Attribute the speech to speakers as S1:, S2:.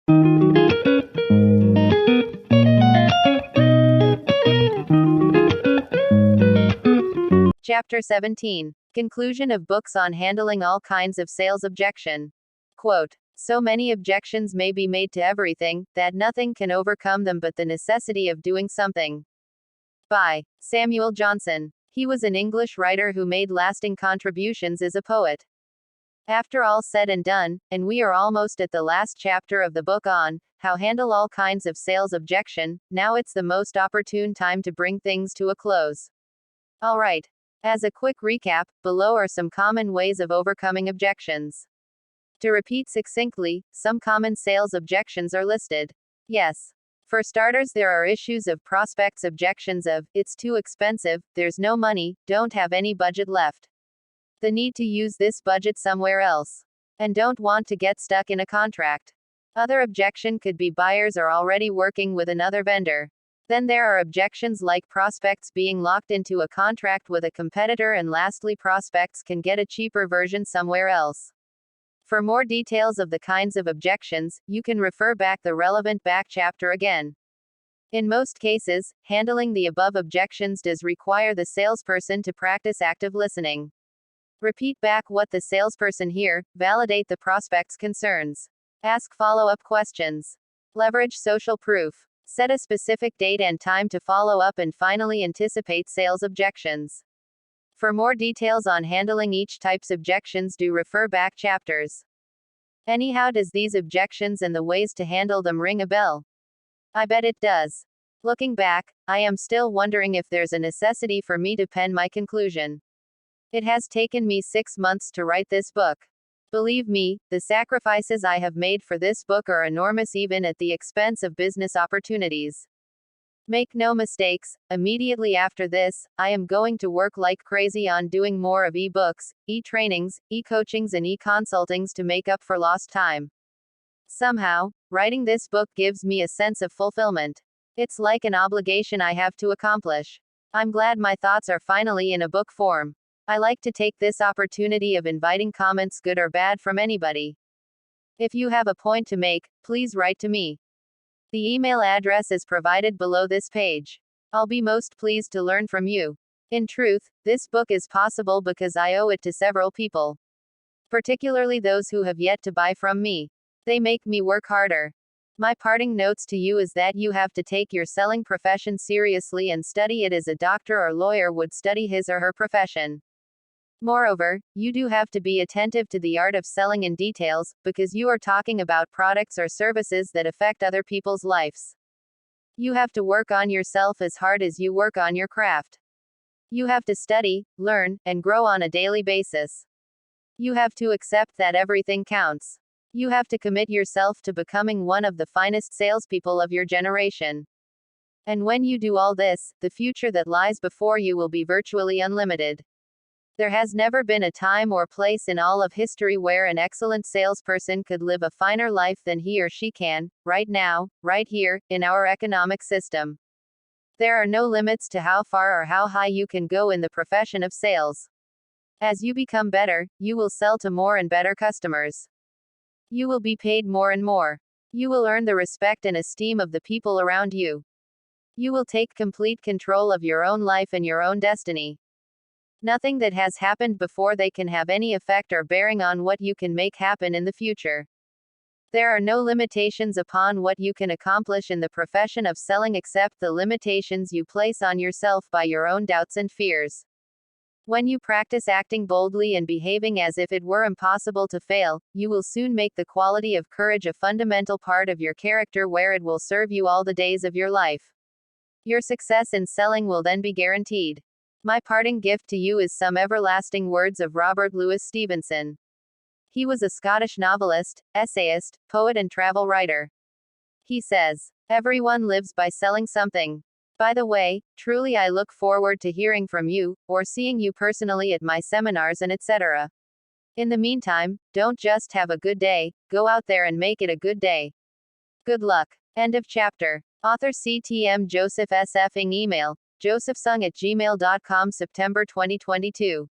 S1: Chapter 17. Conclusion of books on handling all kinds of sales objection. Quote, so many objections may be made to everything, that nothing can overcome them but the necessity of doing something. By Samuel Johnson. He was an English writer who made lasting contributions as a poet. After all said and done, and we are almost at the last chapter of the book on how handle all kinds of sales objection, now it's the most opportune time to bring things to a close. Alright. As a quick recap, below are some common ways of overcoming objections. To repeat succinctly, some common sales objections are listed. Yes. For starters, there are issues of prospects' objections of, it's too expensive, there's no money, don't have any budget left. The need to use this budget somewhere else. And don't want to get stuck in a contract. Other objection could be buyers are already working with another vendor. Then there are objections like prospects being locked into a contract with a competitor, and lastly, prospects can get a cheaper version somewhere else. For more details of the kinds of objections, you can refer back the relevant back chapter again. In most cases, handling the above objections does require the salesperson to practice active listening. Repeat back what the salesperson hear, validate the prospect's concerns. Ask follow-up questions. Leverage social proof. Set a specific date and time to follow up, and finally anticipate sales objections. For more details on handling each type's objections, do refer back chapters. Anyhow, does these objections and the ways to handle them ring a bell? I bet it does. Looking back, I am still wondering if there's a necessity for me to pen my conclusion. It has taken me 6 months to write this book. Believe me, the sacrifices I have made for this book are enormous, even at the expense of business opportunities. Make no mistakes, immediately after this, I am going to work like crazy on doing more of e-books, e-trainings, e-coachings and e-consultings to make up for lost time. Somehow, writing this book gives me a sense of fulfillment. It's like an obligation I have to accomplish. I'm glad my thoughts are finally in a book form. I like to take this opportunity of inviting comments, good or bad, from anybody. If you have a point to make, please write to me. The email address is provided below this page. I'll be most pleased to learn from you. In truth, this book is possible because I owe it to several people. Particularly those who have yet to buy from me. They make me work harder. My parting notes to you is that you have to take your selling profession seriously and study it as a doctor or lawyer would study his or her profession. Moreover, you do have to be attentive to the art of selling in details, because you are talking about products or services that affect other people's lives. You have to work on yourself as hard as you work on your craft. You have to study, learn, and grow on a daily basis. You have to accept that everything counts. You have to commit yourself to becoming one of the finest salespeople of your generation. And when you do all this, the future that lies before you will be virtually unlimited. There has never been a time or place in all of history where an excellent salesperson could live a finer life than he or she can, right now, right here, in our economic system. There are no limits to how far or how high you can go in the profession of sales. As you become better, you will sell to more and better customers. You will be paid more and more. You will earn the respect and esteem of the people around you. You will take complete control of your own life and your own destiny. Nothing that has happened before they can have any effect or bearing on what you can make happen in the future. There are no limitations upon what you can accomplish in the profession of selling except the limitations you place on yourself by your own doubts and fears. When you practice acting boldly and behaving as if it were impossible to fail, you will soon make the quality of courage a fundamental part of your character where it will serve you all the days of your life. Your success in selling will then be guaranteed. My parting gift to you is some everlasting words of Robert Louis Stevenson. He was a Scottish novelist, essayist, poet and travel writer. He says, "Everyone lives by selling something. By the way, truly I look forward to hearing from you, or seeing you personally at my seminars and etc. In the meantime, don't just have a good day, go out there and make it a good day. Good luck." End of chapter. Author CTM Joseph S. Ing. Email, josephsung@gmail.com September 2022.